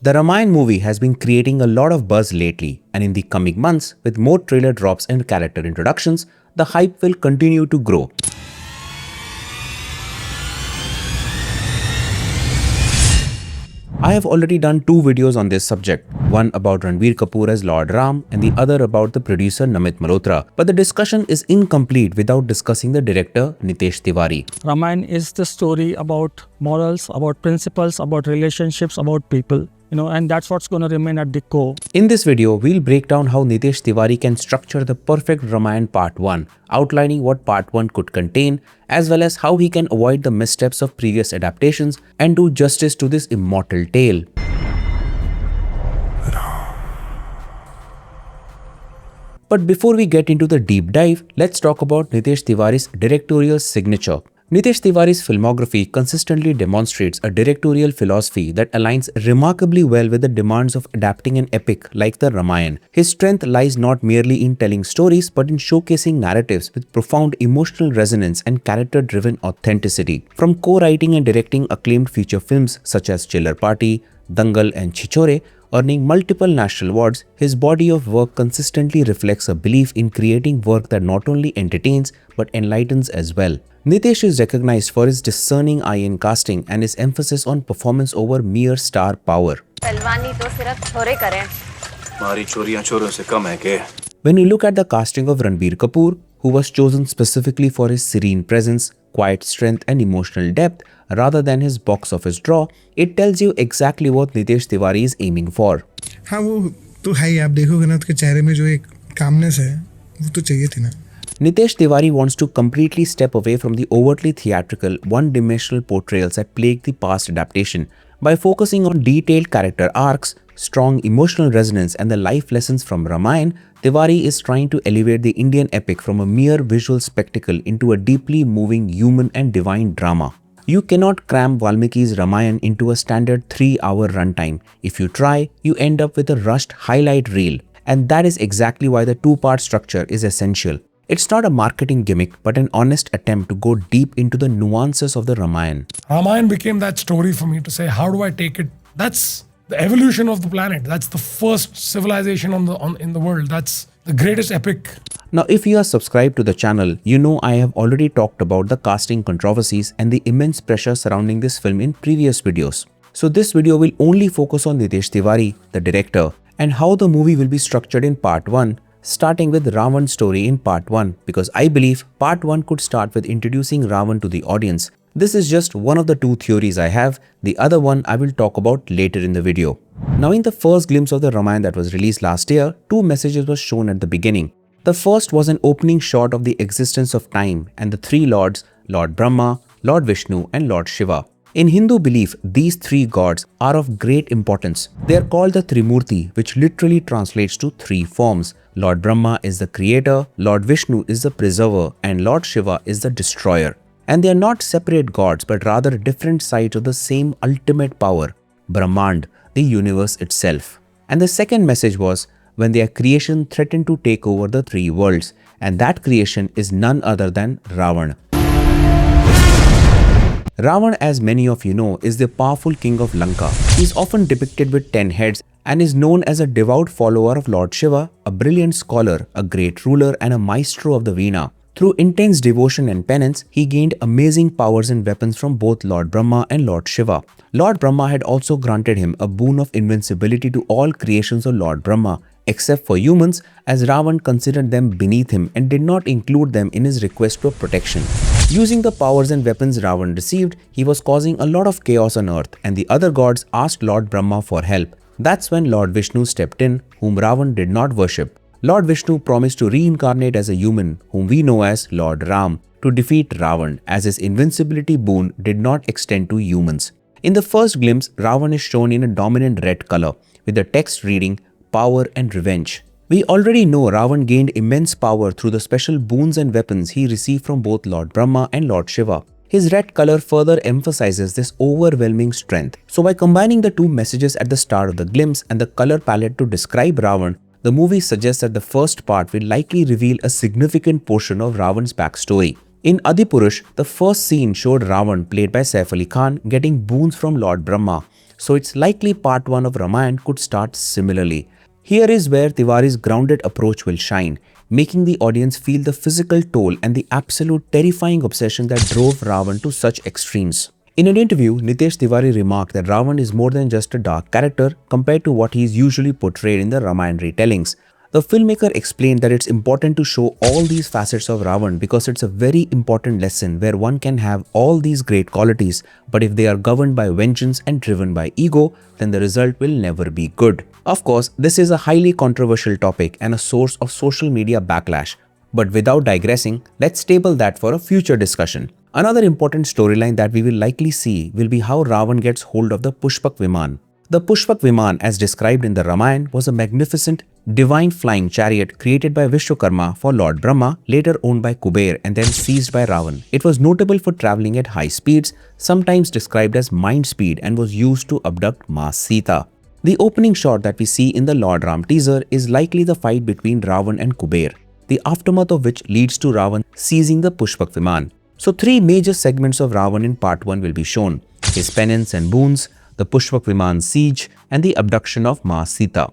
The Ramayana movie has been creating a lot of buzz lately, and in the coming months, with more trailer drops and character introductions, the hype will continue to grow. I have already done two videos on this subject, one about Ranbir Kapoor as Lord Ram and the other about the producer Namit Malhotra, but the discussion is incomplete without discussing the director Nitesh Tiwari. Ramayana is the story about morals, about principles, about relationships, about people. And that's what's going to remain at the core. In this video, we'll break down how Nitesh Tiwari can structure the perfect Ramayana Part 1, outlining what Part 1 could contain, as well as how he can avoid the missteps of previous adaptations and do justice to this immortal tale. But before we get into the deep dive, let's talk about Nitesh Tiwari's directorial signature. Nitesh Tiwari's filmography consistently demonstrates a directorial philosophy that aligns remarkably well with the demands of adapting an epic like the Ramayana. His strength lies not merely in telling stories but in showcasing narratives with profound emotional resonance and character-driven authenticity. From co-writing and directing acclaimed feature films such as Chiller Party, Dangal and Chichore, earning multiple national awards, his body of work consistently reflects a belief in creating work that not only entertains but enlightens as well. Nitesh is recognized for his discerning eye in casting and his emphasis on performance over mere star power. When you look at the casting of Ranbir Kapoor, who was chosen specifically for his serene presence, quiet strength and emotional depth rather than his box office draw, it tells you exactly what Nitesh Tiwari is aiming for. हाँ वो तो है ही, आप देखोगे ना उसके चेहरे में जो एक calmness है वो तो चाहिए थी ना. Nitesh Tiwari wants to completely step away from the overtly theatrical, one-dimensional portrayals that plagued the past adaptation. By focusing on detailed character arcs, strong emotional resonance and the life lessons from Ramayana, Tiwari is trying to elevate the Indian epic from a mere visual spectacle into a deeply moving human and divine drama. You cannot cram Valmiki's Ramayana into a standard 3-hour runtime. If you try, you end up with a rushed highlight reel. And that is exactly why the two-part structure is essential. It's not a marketing gimmick, but an honest attempt to go deep into the nuances of the Ramayana. Ramayana became that story for me to say, how do I take it? That's the evolution of the planet. That's the first civilization in the world. That's the greatest epic. Now, if you are subscribed to the channel, you know I have already talked about the casting controversies and the immense pressure surrounding this film in previous videos. So this video will only focus on Nitesh Tiwari, the director, and how the movie will be structured in Part 1, starting with Ravan's story in Part 1, because I believe Part 1 could start with introducing Ravan to the audience. This is just one of the two theories I have, the other one I will talk about later in the video. Now, in the first glimpse of the Ramayana that was released last year, two messages were shown at the beginning. The first was an opening shot of the existence of time and the three lords, Lord Brahma, Lord Vishnu and Lord Shiva. In Hindu belief, these three gods are of great importance. They are called the Trimurti, which literally translates to three forms. Lord Brahma is the creator, Lord Vishnu is the preserver, and Lord Shiva is the destroyer. And they are not separate gods, but rather different sides of the same ultimate power, Brahmand, the universe itself. And the second message was when their creation threatened to take over the three worlds, and that creation is none other than Ravana. Ravana, as many of you know, is the powerful king of Lanka. He is often depicted with 10 heads and is known as a devout follower of Lord Shiva, a brilliant scholar, a great ruler and a maestro of the Veena. Through intense devotion and penance, he gained amazing powers and weapons from both Lord Brahma and Lord Shiva. Lord Brahma had also granted him a boon of invincibility to all creations of Lord Brahma, except for humans, as Ravana considered them beneath him and did not include them in his request for protection. Using the powers and weapons Ravana received, he was causing a lot of chaos on earth, and the other gods asked Lord Brahma for help. That's when Lord Vishnu stepped in, whom Ravana did not worship. Lord Vishnu promised to reincarnate as a human, whom we know as Lord Ram, to defeat Ravana, as his invincibility boon did not extend to humans. In the first glimpse, Ravana is shown in a dominant red color, with the text reading, "Power and Revenge." We already know Ravana gained immense power through the special boons and weapons he received from both Lord Brahma and Lord Shiva. His red color further emphasizes this overwhelming strength. So by combining the two messages at the start of the glimpse and the color palette to describe Ravana, the movie suggests that the first part will likely reveal a significant portion of Ravana's backstory. In Adipurush, the first scene showed Ravana, played by Saif Ali Khan, getting boons from Lord Brahma. so it's likely part 1 of Ramayana could start similarly. Here is where Tiwari's grounded approach will shine, making the audience feel the physical toll and the absolute terrifying obsession that drove Ravana to such extremes. In an interview, Nitesh Tiwari remarked that Ravana is more than just a dark character compared to what he is usually portrayed in the Ramayana retellings. The filmmaker explained that it's important to show all these facets of Ravana because it's a very important lesson where one can have all these great qualities, but if they are governed by vengeance and driven by ego, then the result will never be good. Of course, this is a highly controversial topic and a source of social media backlash. But without digressing, let's table that for a future discussion. Another important storyline that we will likely see will be how Ravana gets hold of the Pushpak Viman. The Pushpak Viman, as described in the Ramayana, was a magnificent, divine flying chariot created by Vishwakarma for Lord Brahma, later owned by Kuber and then seized by Ravana. It was notable for travelling at high speeds, sometimes described as mind speed, and was used to abduct Maa Sita. The opening shot that we see in the Lord Ram teaser is likely the fight between Ravana and Kuber, the aftermath of which leads to Ravana seizing the Pushpak Viman. So 3 major segments of Ravana in part 1 will be shown: his penance and boons, the Pushpak Viman siege, and the abduction of Maa Sita.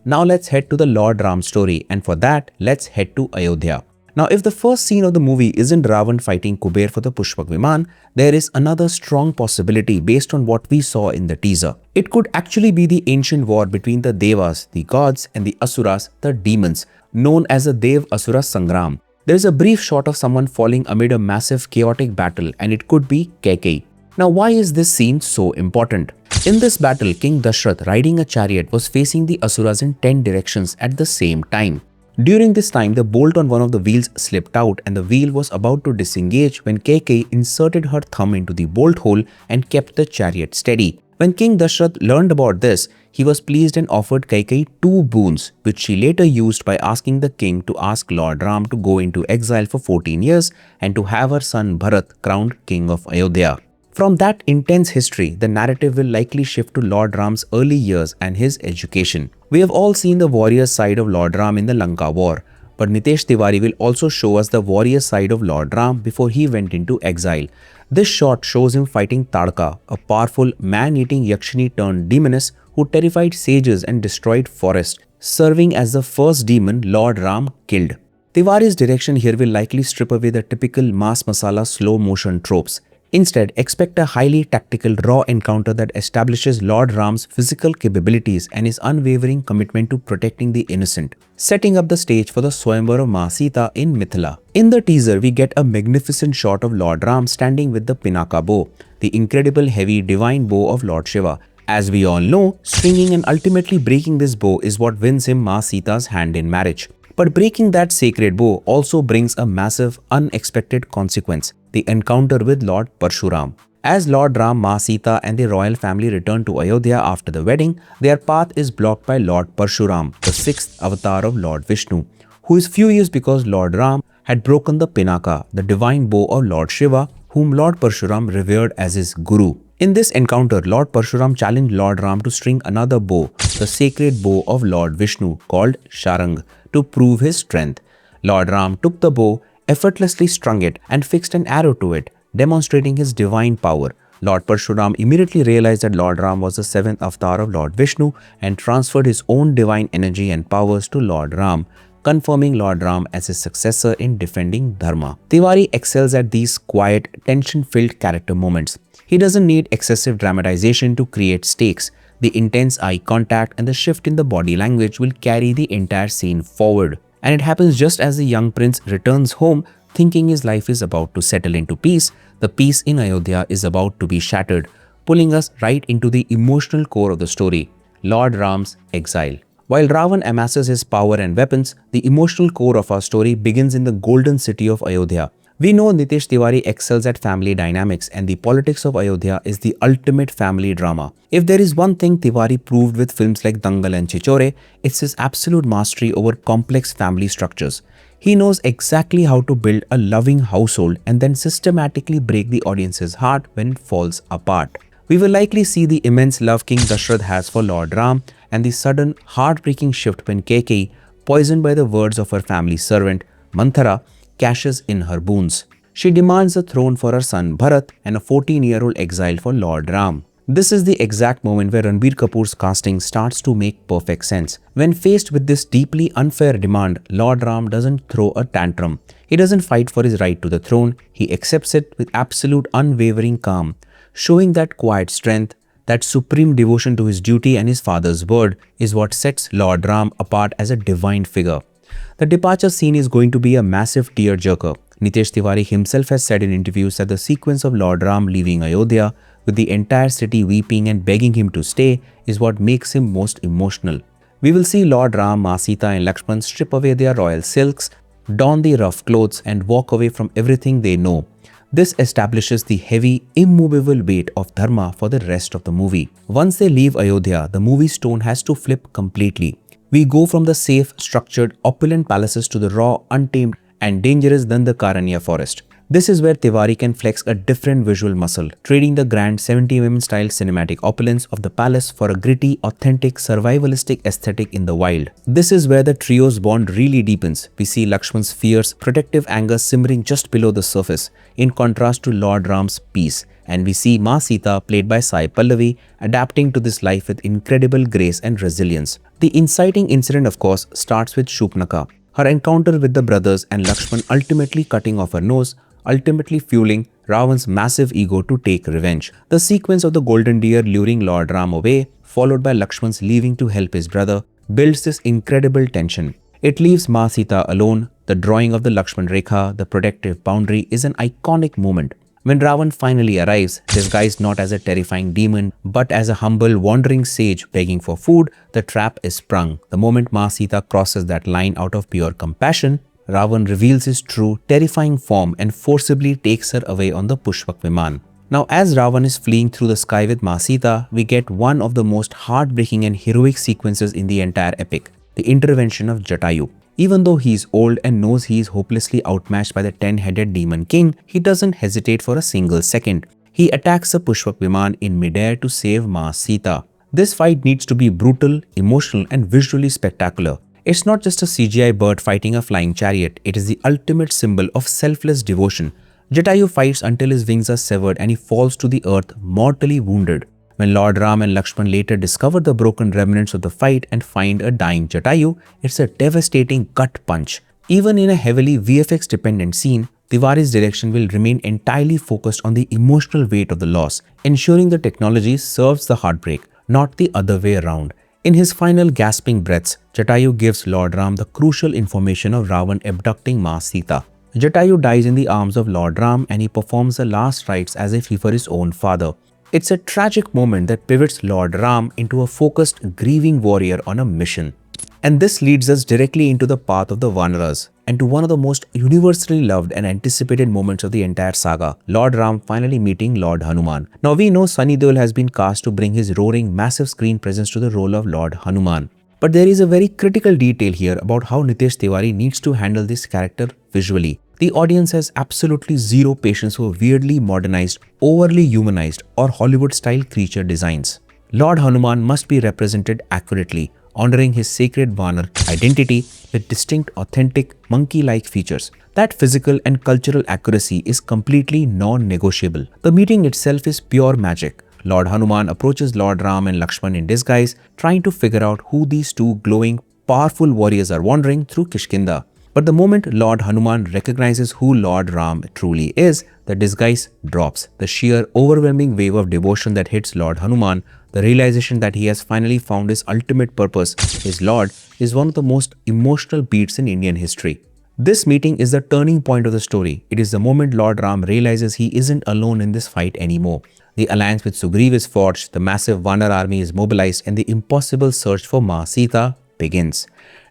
Now let's head to the Lord Ram story, and for that, let's head to Ayodhya. Now, if the first scene of the movie isn't Ravana fighting Kuber for the Pushpak Viman, there is another strong possibility based on what we saw in the teaser. It could actually be the ancient war between the Devas, the gods, and the Asuras, the demons, known as the Deva-Asura Sangram. There is a brief shot of someone falling amid a massive chaotic battle, and it could be Kaikeyi. Now, why is this scene so important? In this battle, King Dashrath, riding a chariot, was facing the Asuras in 10 directions at the same time. During this time, the bolt on one of the wheels slipped out and the wheel was about to disengage when Kaikeyi inserted her thumb into the bolt hole and kept the chariot steady. When King Dashrath learned about this, he was pleased and offered Kaikeyi 2 boons, which she later used by asking the king to ask Lord Ram to go into exile for 14 years and to have her son Bharat crowned king of Ayodhya. From that intense history, the narrative will likely shift to Lord Ram's early years and his education. We have all seen the warrior side of Lord Ram in the Lanka war, but Nitesh Tiwari will also show us the warrior side of Lord Ram before he went into exile. This shot shows him fighting Tadka, a powerful man-eating Yakshini turned demoness who terrified sages and destroyed forests, serving as the first demon Lord Ram killed. Tiwari's direction here will likely strip away the typical mass masala slow motion tropes. Instead, expect a highly tactical raw encounter that establishes Lord Ram's physical capabilities and his unwavering commitment to protecting the innocent, setting up the stage for the Swayamvar of Maa Sita in Mithila. In the teaser, we get a magnificent shot of Lord Ram standing with the Pinaka bow, the incredible heavy divine bow of Lord Shiva. As we all know, stringing and ultimately breaking this bow is what wins him Maa Sita's hand in marriage. But breaking that sacred bow also brings a massive, unexpected consequence: the encounter with Lord Parshuram. As Lord Ram, Maa Sita and the royal family return to Ayodhya after the wedding, their path is blocked by Lord Parshuram, the 6th avatar of Lord Vishnu, who is furious because Lord Ram had broken the Pinaka, the divine bow of Lord Shiva, whom Lord Parshuram revered as his guru. In this encounter, Lord Parshuram challenged Lord Ram to string another bow, the sacred bow of Lord Vishnu called Sharang, to prove his strength. Lord Ram took the bow, effortlessly strung it and fixed an arrow to it, demonstrating his divine power. Lord Parshuram immediately realized that Lord Ram was the 7th avatar of Lord Vishnu and transferred his own divine energy and powers to Lord Ram, confirming Lord Ram as his successor in defending Dharma. Tiwari excels at these quiet, tension-filled character moments. He doesn't need excessive dramatization to create stakes. The intense eye contact and the shift in the body language will carry the entire scene forward. And it happens just as the young prince returns home thinking his life is about to settle into peace. The peace in Ayodhya is about to be shattered, pulling us right into the emotional core of the story: Lord Ram's exile. While Ravana amasses his power and weapons, the emotional core of our story begins in the golden city of Ayodhya. We know Nitesh Tiwari excels at family dynamics, and the politics of Ayodhya is the ultimate family drama. If there is one thing Tiwari proved with films like Dangal and Chichore, it's his absolute mastery over complex family structures. He knows exactly how to build a loving household and then systematically break the audience's heart when it falls apart. We will likely see the immense love King Dashrath has for Lord Ram and the sudden heartbreaking shift when Kaikeyi, poisoned by the words of her family servant, Manthara, cashes in her boons. She demands the throne for her son Bharat and a 14-year-old exile for Lord Ram. This is the exact moment where Ranbir Kapoor's casting starts to make perfect sense. When faced with this deeply unfair demand, Lord Ram doesn't throw a tantrum. He doesn't fight for his right to the throne. He accepts it with absolute unwavering calm, showing that quiet strength, that supreme devotion to his duty and his father's word is what sets Lord Ram apart as a divine figure. The departure scene is going to be a massive tearjerker. Nitesh Tiwari himself has said in interviews that the sequence of Lord Ram leaving Ayodhya with the entire city weeping and begging him to stay is what makes him most emotional. We will see Lord Ram, Maa Sita and Lakshman strip away their royal silks, don the rough clothes and walk away from everything they know. This establishes the heavy, immovable weight of Dharma for the rest of the movie. Once they leave Ayodhya, the movie's tone has to flip completely. We go from the safe, structured, opulent palaces to the raw, untamed and dangerous Dandakaranya forest. This is where Tiwari can flex a different visual muscle, trading the grand 70mm style cinematic opulence of the palace for a gritty, authentic, survivalistic aesthetic in the wild. This is where the trio's bond really deepens. We see Lakshman's fierce, protective anger simmering just below the surface, in contrast to Lord Ram's peace. And we see Maa Sita, played by Sai Pallavi, adapting to this life with incredible grace and resilience. The inciting incident, of course, starts with Shupnaka, her encounter with the brothers and Lakshman ultimately cutting off her nose, ultimately fueling Ravan's massive ego to take revenge. The sequence of the golden deer luring Lord Ram away, followed by Lakshman's leaving to help his brother, builds this incredible tension. It leaves Maa Sita alone. The drawing of the Lakshman Rekha, the protective boundary, is an iconic moment. When Ravan finally arrives, disguised not as a terrifying demon, but as a humble, wandering sage begging for food, the trap is sprung. The moment Maa Sita crosses that line out of pure compassion, Ravan reveals his true, terrifying form and forcibly takes her away on the Pushpak Viman. Now, as Ravan is fleeing through the sky with Maa Sita, we get one of the most heartbreaking and heroic sequences in the entire epic, the intervention of Jatayu. Even though he is old and knows he is hopelessly outmatched by the 10-headed demon king, he doesn't hesitate for a single second. He attacks the Pushpak Viman in midair to save Maa Sita. This fight needs to be brutal, emotional and visually spectacular. It's not just a CGI bird fighting a flying chariot, it is the ultimate symbol of selfless devotion. Jatayu fights until his wings are severed and he falls to the earth mortally wounded. When Lord Ram and Lakshman later discover the broken remnants of the fight and find a dying Jatayu, it's a devastating gut punch. Even in a heavily VFX dependent scene, Tiwari's direction will remain entirely focused on the emotional weight of the loss, ensuring the technology serves the heartbreak, not the other way around. In his final gasping breaths, Jatayu gives Lord Ram the crucial information of Ravan abducting Maa Sita. Jatayu dies in the arms of Lord Ram and he performs the last rites as if he were his own father. It's a tragic moment that pivots Lord Ram into a focused, grieving warrior on a mission. And this leads us directly into the path of the Vanaras and to one of the most universally loved and anticipated moments of the entire saga, Lord Ram finally meeting Lord Hanuman. Now we know Sunny Deol has been cast to bring his roaring, massive screen presence to the role of Lord Hanuman. But there is a very critical detail here about how Nitesh Tiwari needs to handle this character visually. The audience has absolutely zero patience for weirdly modernized, overly humanized or Hollywood-style creature designs. Lord Hanuman must be represented accurately, honoring his sacred Vanar identity with distinct, authentic, monkey-like features. That physical and cultural accuracy is completely non-negotiable. The meeting itself is pure magic. Lord Hanuman approaches Lord Ram and Lakshman in disguise, trying to figure out who these two glowing, powerful warriors are wandering through Kishkinda. But the moment Lord Hanuman recognizes who Lord Ram truly is, the disguise drops. The sheer, overwhelming wave of devotion that hits Lord Hanuman, the realization that he has finally found his ultimate purpose, his Lord, is one of the most emotional beats in Indian history. This meeting is the turning point of the story. It is the moment Lord Ram realizes he isn't alone in this fight anymore. The alliance with Sugriv is forged, the massive Vanar army is mobilized, and the impossible search for Maa Sita begins.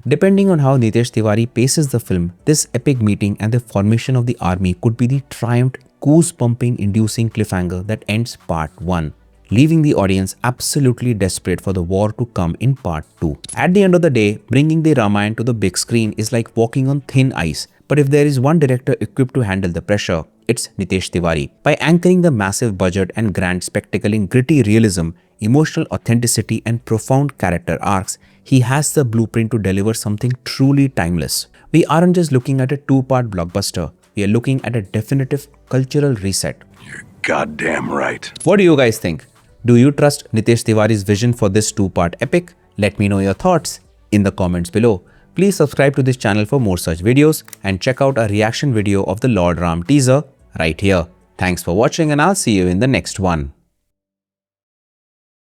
Depending on how Nitesh Tiwari paces the film, this epic meeting and the formation of the army could be the triumphed, goose-pumping inducing cliffhanger that ends part 1, leaving the audience absolutely desperate for the war to come in part 2. At the end of the day, bringing the Ramayana to the big screen is like walking on thin ice. But if there is one director equipped to handle the pressure, it's Nitesh Tiwari. By anchoring the massive budget and grand spectacle in gritty realism, emotional authenticity and profound character arcs, he has the blueprint to deliver something truly timeless. We aren't just looking at a two-part blockbuster, we are looking at a definitive cultural reset. You're goddamn right. What do you guys think? Do you trust Nitesh Tiwari's vision for this two-part epic? Let me know your thoughts in the comments below. Please subscribe to this channel for more such videos and check out our reaction video of the Lord Ram teaser right here. Thanks for watching and I'll see you in the next one.